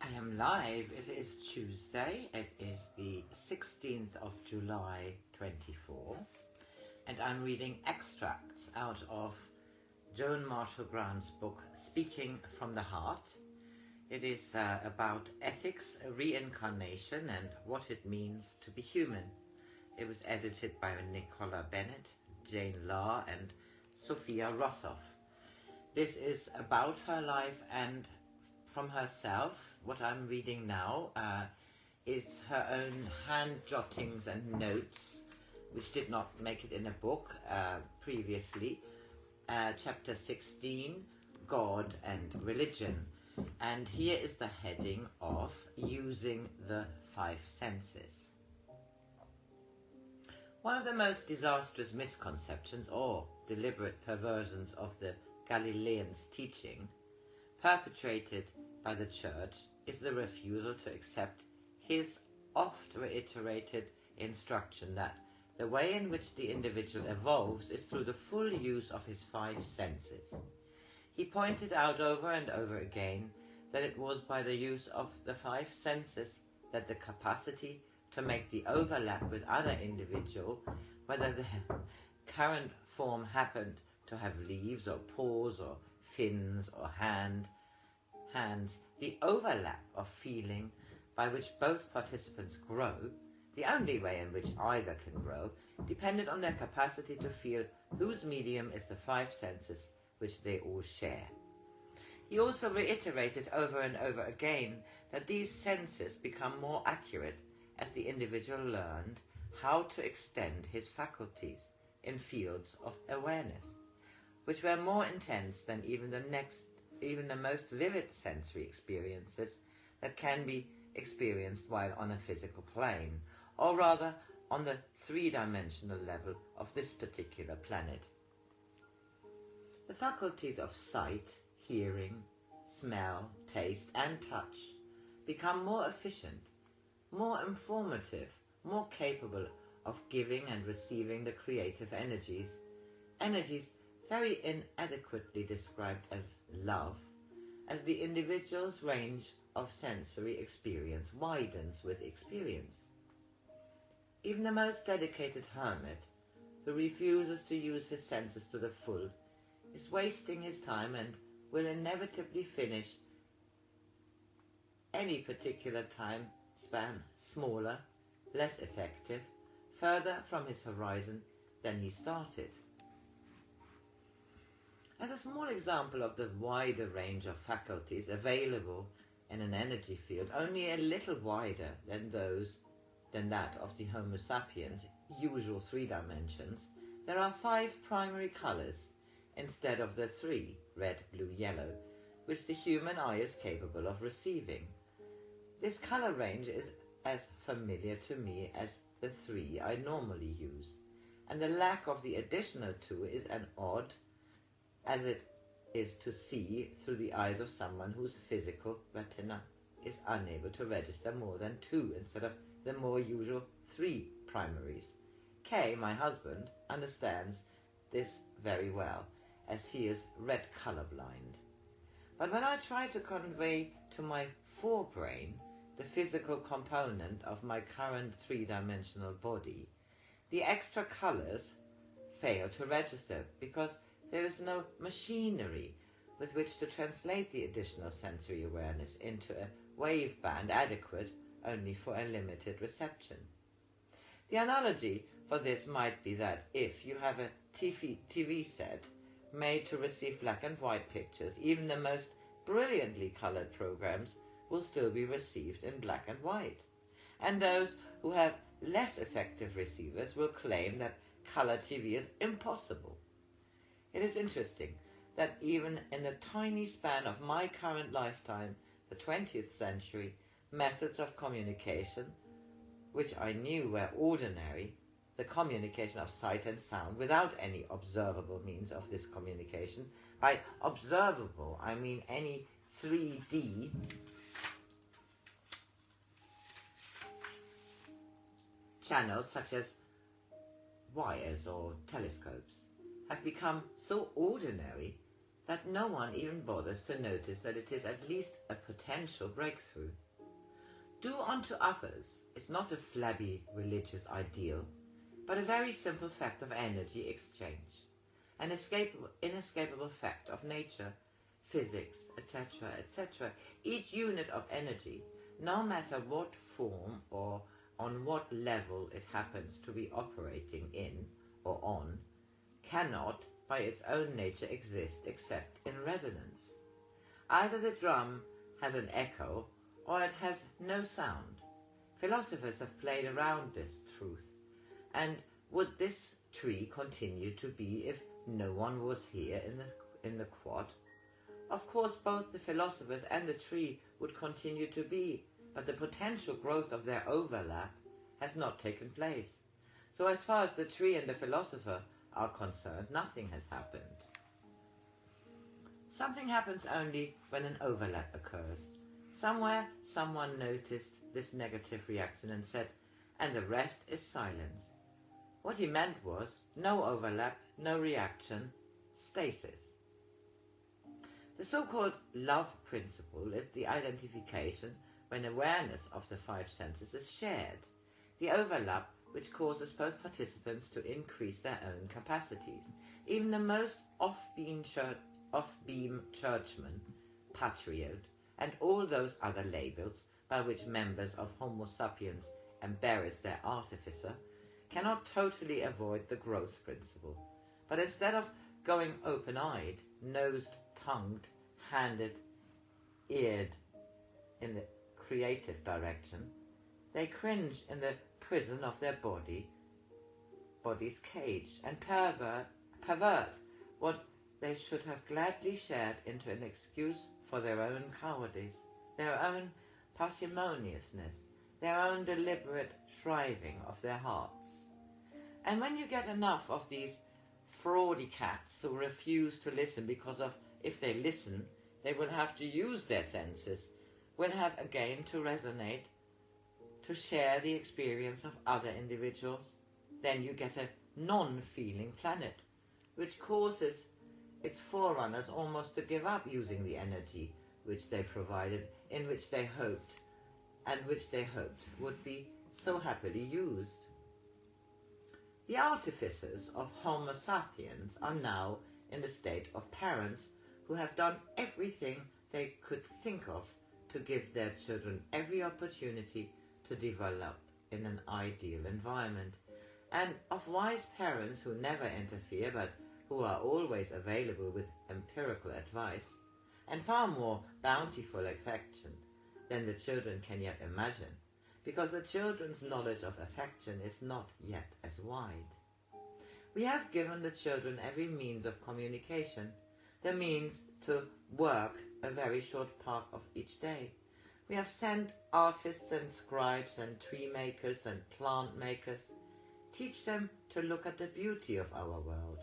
I am live. It is Tuesday. It is the 16th of July 24, and I'm reading extracts out of Joan Marshall Grant's book, Speaking from the Heart. It is about ethics, reincarnation, and what it means to be human. It was edited by Nicola Bennett, Jane Lahr, and Sophia Rossoff. This is about her life and from herself. What I'm reading now is her own hand jottings and notes, which did not make it in a book previously. Chapter 16, God and Religion. And here is the heading of Using the Five Senses. One of the most disastrous misconceptions or deliberate perversions of the Galileans' teaching, perpetrated by the Church, is the refusal to accept his oft-reiterated instruction that the way in which the individual evolves is through the full use of his five senses. He pointed out over and over again that it was by the use of the five senses that the capacity to make the overlap with other individuals, whether the current form happened to have leaves or paws or fins or hands, the overlap of feeling by which both participants grow, the only way in which either can grow, depended on their capacity to feel whose medium is the five senses which they all share. He also reiterated over and over again that these senses become more accurate as the individual learned how to extend his faculties in fields of awareness, which were more intense than even the most vivid sensory experiences that can be experienced while on a physical plane, or rather on the three-dimensional level of this particular planet. The faculties of sight, hearing, smell, taste, and touch become more efficient, more informative, more capable of giving and receiving the creative energies very inadequately described as love, as the individual's range of sensory experience widens with experience. Even the most dedicated hermit, who refuses to use his senses to the full, is wasting his time and will inevitably finish any particular time span smaller, less effective, further from his horizon than he started. As a small example of the wider range of faculties available in an energy field, only a little wider than that of the Homo sapiens' usual three dimensions, there are five primary colors instead of the three, red, blue, yellow, which the human eye is capable of receiving. This color range is as familiar to me as the three I normally use, and the lack of the additional two is as odd as it is to see through the eyes of someone whose physical retina is unable to register more than two instead of the more usual three primaries. Kay, my husband, understands this very well, as he is red colorblind. But when I try to convey to my forebrain the physical component of my current three-dimensional body, the extra colors fail to register because there is no machinery with which to translate the additional sensory awareness into a wave band adequate only for a limited reception. The analogy for this might be that if you have a TV set made to receive black and white pictures, even the most brilliantly colored programs will still be received in black and white. And those who have less effective receivers will claim that color TV is impossible. It is interesting that even in the tiny span of my current lifetime, the 20th century, methods of communication, which I knew were ordinary, the communication of sight and sound without any observable means of this communication. By observable, I mean any 3D channels such as wires or telescopes, have become so ordinary that no one even bothers to notice that it is at least a potential breakthrough. Do unto others is not a flabby religious ideal, but a very simple fact of energy exchange, an inescapable fact of nature, physics, etc., etc. Each unit of energy, no matter what form or on what level it happens to be operating in or on, cannot, by its own nature, exist except in resonance. Either the drum has an echo or it has no sound. Philosophers have played around this truth, and would this tree continue to be if no one was here in the quad? Of course, both the philosophers and the tree would continue to be, but the potential growth of their overlap has not taken place. So as far as the tree and the philosopher are concerned, nothing has happened. Something happens only when an overlap occurs. Somewhere, someone noticed this negative reaction and said, and the rest is silence. What he meant was, no overlap, no reaction, stasis. The so-called love principle is the identification when awareness of the five senses is shared, the overlap which causes both participants to increase their own capacities. Even the most off-beam churchman, patriot, and all those other labels by which members of Homo sapiens embarrass their artificer cannot totally avoid the growth principle. But instead of going open-eyed, nosed, tongued, handed, eared in the creative direction, they cringe in the prison of their body's cage, and pervert what they should have gladly shared into an excuse for their own cowardice, their own parsimoniousness, their own deliberate shriving of their hearts. And when you get enough of these fraudy cats who refuse to listen because of, if they listen, they will have to use their senses, will have again to resonate, to share the experience of other individuals, then you get a non-feeling planet, which causes its forerunners almost to give up using the energy which they provided, in which they hoped, and which they hoped would be so happily used. The artificers of Homo sapiens are now in the state of parents who have done everything they could think of to give their children every opportunity to develop in an ideal environment, and of wise parents who never interfere but who are always available with empirical advice and far more bountiful affection than the children can yet imagine, because the children's knowledge of affection is not yet as wide. We have given the children every means of communication, the means to work a very short part of each day. We have sent artists and scribes and tree makers and plant makers. Teach them to look at the beauty of our world.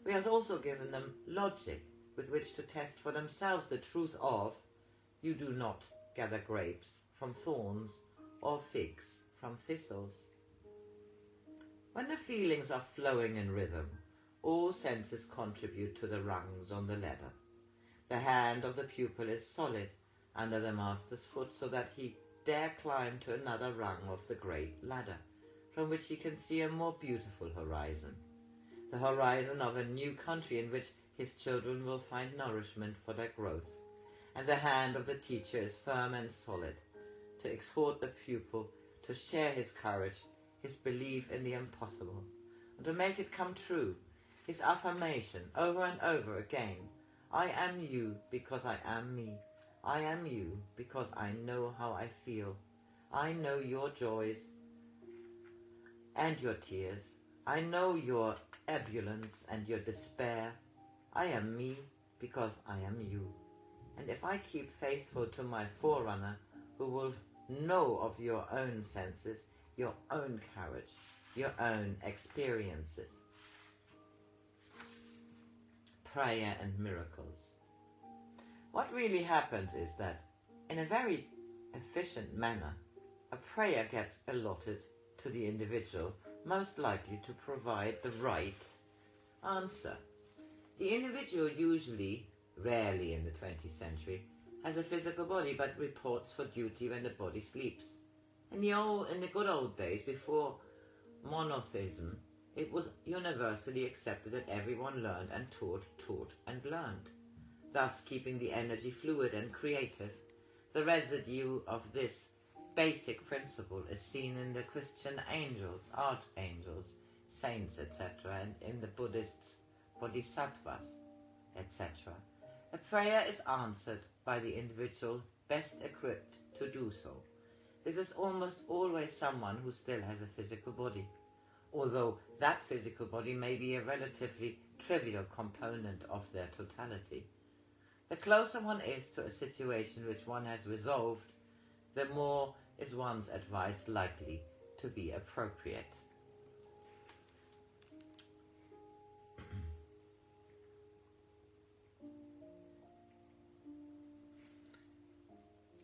We have also given them logic with which to test for themselves the truth of, you do not gather grapes from thorns or figs from thistles. When the feelings are flowing in rhythm, all senses contribute to the rungs on the ladder. The hand of the pupil is solid under the master's foot so that he dare climb to another rung of the great ladder, from which he can see a more beautiful horizon, the horizon of a new country in which his children will find nourishment for their growth. And the hand of the teacher is firm and solid to exhort the pupil to share his courage, his belief in the impossible, and to make it come true, his affirmation over and over again, I am you because I am me. I am you because I know how I feel. I know your joys and your tears. I know your ebullience and your despair. I am me because I am you. And if I keep faithful to my forerunner, who will know of your own senses, your own courage, your own experiences. Prayer and miracles. What really happens is that, in a very efficient manner, a prayer gets allotted to the individual most likely to provide the right answer. The individual usually, rarely in the 20th century, has a physical body but reports for duty when the body sleeps. In the good old days, before monotheism, it was universally accepted that everyone learned and taught and learned, thus keeping the energy fluid and creative. The residue of this basic principle is seen in the Christian angels, archangels, saints, etc., and in the Buddhists, bodhisattvas, etc. A prayer is answered by the individual best equipped to do so. This is almost always someone who still has a physical body, although that physical body may be a relatively trivial component of their totality. The closer one is to a situation which one has resolved, the more is one's advice likely to be appropriate.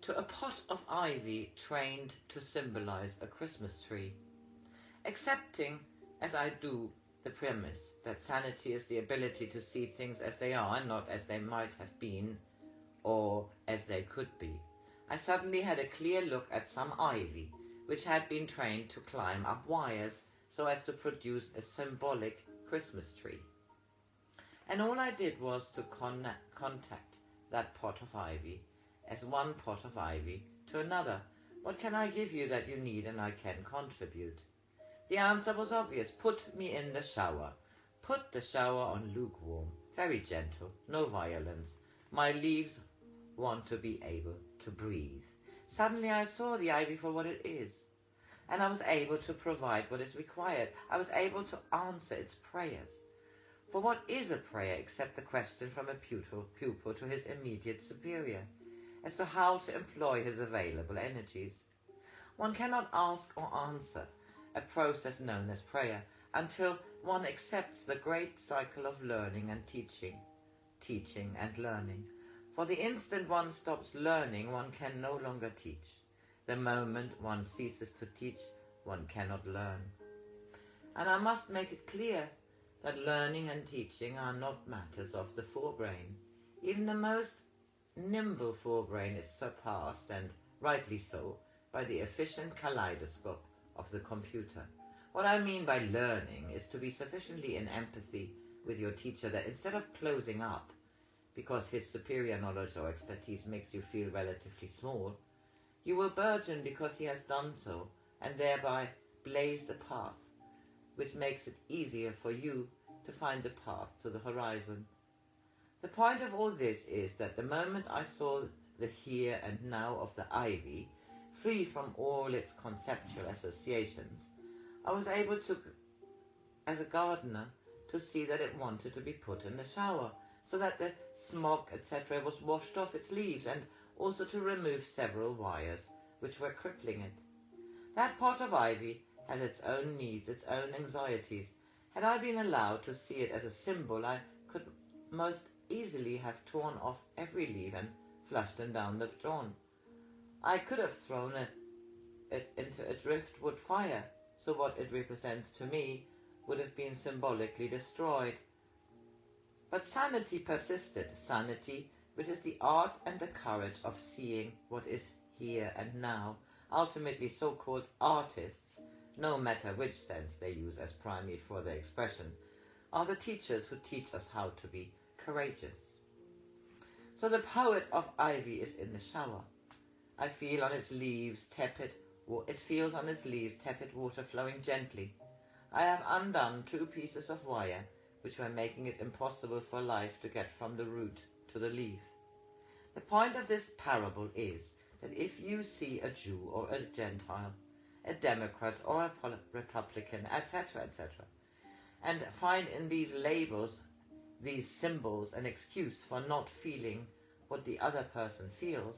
To a pot of ivy trained to symbolize a Christmas tree, accepting, as I do, the premise that sanity is the ability to see things as they are and not as they might have been or as they could be, I suddenly had a clear look at some ivy which had been trained to climb up wires so as to produce a symbolic Christmas tree. And all I did was to contact that pot of ivy as one pot of ivy to another. What can I give you that you need and I can contribute? The answer was obvious. Put me in the shower. Put the shower on lukewarm, very gentle, no violence. My leaves want to be able to breathe. Suddenly I saw the ivy for what it is, and I was able to provide what is required. I was able to answer its prayers. For what is a prayer except the question from a pupil to his immediate superior as to how to employ his available energies? One cannot ask or answer a process known as prayer until one accepts the great cycle of learning and teaching and learning. For the instant one stops learning, one can no longer teach. The moment one ceases to teach, one cannot learn. And I must make it clear that learning and teaching are not matters of the forebrain. Even the most nimble forebrain is surpassed, and rightly so, by the efficient kaleidoscope of the computer. What I mean by learning is to be sufficiently in empathy with your teacher that instead of closing up because his superior knowledge or expertise makes you feel relatively small, you will burgeon because he has done so, and thereby blaze the path, which makes it easier for you to find the path to the horizon. The point of all this is that the moment I saw the here and now of the ivy, free from all its conceptual associations, I was able to, as a gardener, to see that it wanted to be put in the shower, so that the smog, etc., was washed off its leaves, and also to remove several wires which were crippling it. That pot of ivy has its own needs, its own anxieties. Had I been allowed to see it as a symbol, I could most easily have torn off every leaf and flushed them down the drawn. I could have thrown it into a driftwood fire, so what it represents to me would have been symbolically destroyed. But sanity persisted, sanity which is the art and the courage of seeing what is here and now. Ultimately, so-called artists, no matter which sense they use as primary for their expression, are the teachers who teach us how to be courageous. So the poet of ivy is in the shower. It feels on its leaves tepid water flowing gently. I have undone 2 pieces of wire which were making it impossible for life to get from the root to the leaf. The point of this parable is that if you see a Jew or a Gentile, a Democrat or a Republican, etc., etc., and find in these labels, these symbols, an excuse for not feeling what the other person feels,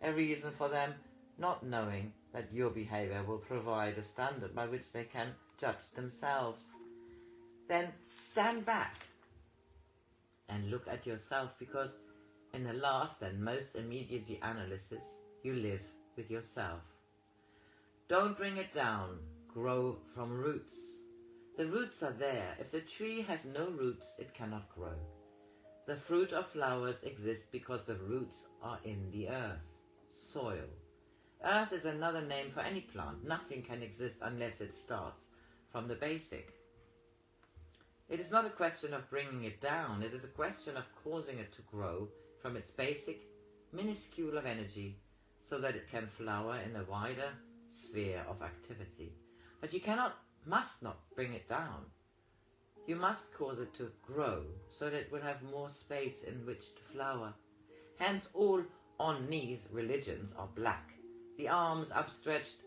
a reason for them not knowing that your behavior will provide a standard by which they can judge themselves, then stand back and look at yourself, because in the last and most immediate analysis, you live with yourself. Don't bring it down. Grow from roots. The roots are there. If the tree has no roots, it cannot grow. The fruit of flowers exists because the roots are in the earth, soil. Earth is another name for any plant. Nothing can exist unless it starts from the basic. It is not a question of bringing it down. It is a question of causing it to grow from its basic, minuscule of energy so that it can flower in a wider sphere of activity. But you must not bring it down. You must cause it to grow so that it will have more space in which to flower. Hence all on-knees religions are black, the arms upstretched,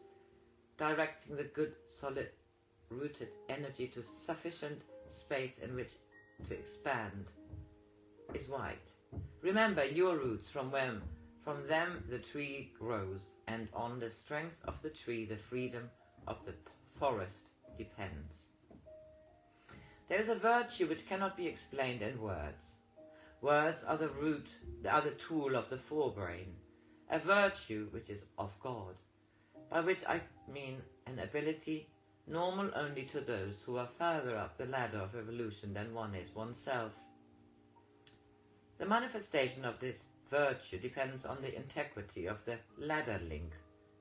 directing the good, solid-rooted energy to sufficient space in which to expand, is white. Remember your roots, from them the tree grows, and on the strength of the tree the freedom of the forest depends. There is a virtue which cannot be explained in words. Words are the tool of the forebrain, a virtue which is of God, by which I mean an ability normal only to those who are further up the ladder of evolution than one is oneself. The manifestation of this virtue depends on the integrity of the ladder link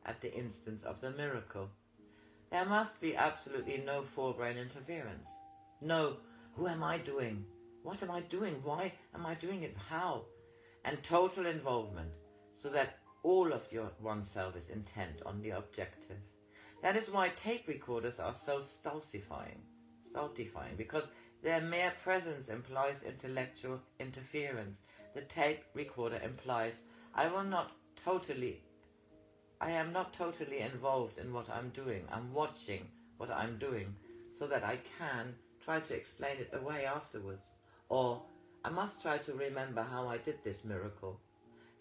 at the instance of the miracle. There must be absolutely no forebrain interference. No, who am I doing? What am I doing? Why am I doing it? How? And total involvement, so that all of oneself is intent on the objective. That is why tape recorders are so stultifying, because their mere presence implies intellectual interference. The tape recorder implies I am not totally involved in what I'm doing. I'm watching what I'm doing so that I can try to explain it away afterwards. Or I must try to remember how I did this miracle.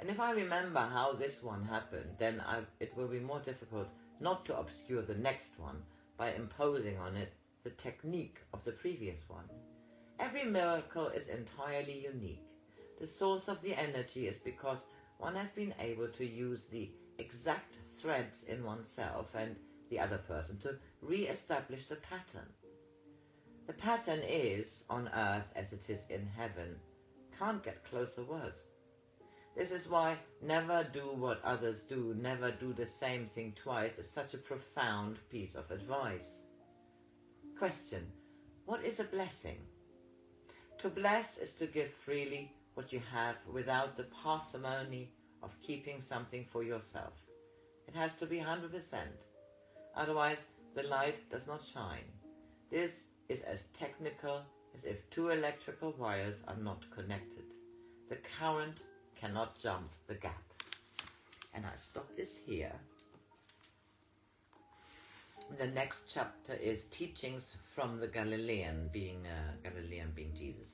And if I remember how this one happened, then it will be more difficult not to obscure the next one by imposing on it the technique of the previous one. Every miracle is entirely unique. The source of the energy is because one has been able to use the exact threads in oneself and the other person to re-establish the pattern. The pattern is, on earth as it is in heaven. Can't get closer words. This is why never do what others do, never do the same thing twice is such a profound piece of advice. Question: what is a blessing? To bless is to give freely what you have without the parsimony of keeping something for yourself. It has to be 100%. Otherwise, the light does not shine. This is as technical as if two electrical wires are not connected. The current cannot jump the gap. And I stop this here. The next chapter is teachings from the Galilean, being Jesus.